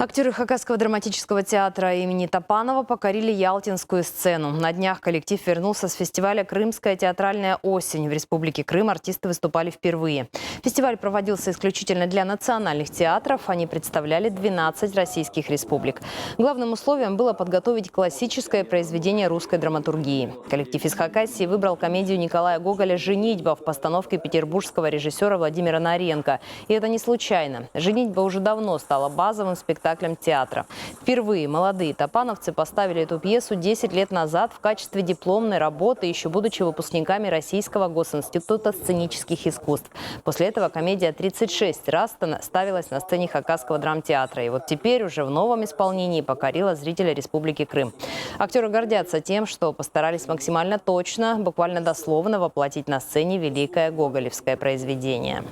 Актеры Хакасского драматического театра имени Топанова покорили ялтинскую сцену. На днях коллектив вернулся с фестиваля «Крымская театральная осень». В Республике Крым артисты выступали впервые. Фестиваль проводился исключительно для национальных театров. Они представляли 12 российских республик. Главным условием было подготовить классическое произведение русской драматургии. Коллектив из Хакасии выбрал комедию Николая Гоголя «Женитьба» в постановке петербургского режиссера Владимира Наренко. И это не случайно. «Женитьба» уже давно стала базовым спектаклем театра. Впервые молодые топановцы поставили эту пьесу 10 лет назад в качестве дипломной работы, еще будучи выпускниками Российского госинститута сценических искусств. После этого комедия 36 раз ставилась на сцене Хакасского драмтеатра. И вот теперь уже в новом исполнении покорила зрителя Республики Крым. Актеры гордятся тем, что постарались максимально точно, буквально дословно воплотить на сцене великое гоголевское произведение.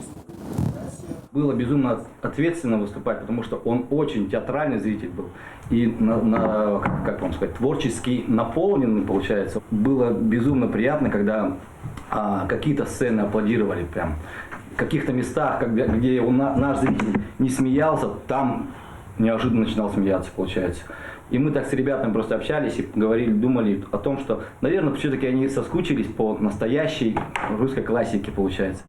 Было безумно ответственно выступать, потому что он очень театральный зритель был. И, как вам сказать, творчески наполненный, получается. Было безумно приятно, когда какие-то сцены аплодировали прям. В каких-то местах, где наш зритель не смеялся, там неожиданно начинал смеяться, получается. И мы так с ребятами просто общались и говорили, думали о том, что, наверное, все-таки они соскучились по настоящей русской классике, получается.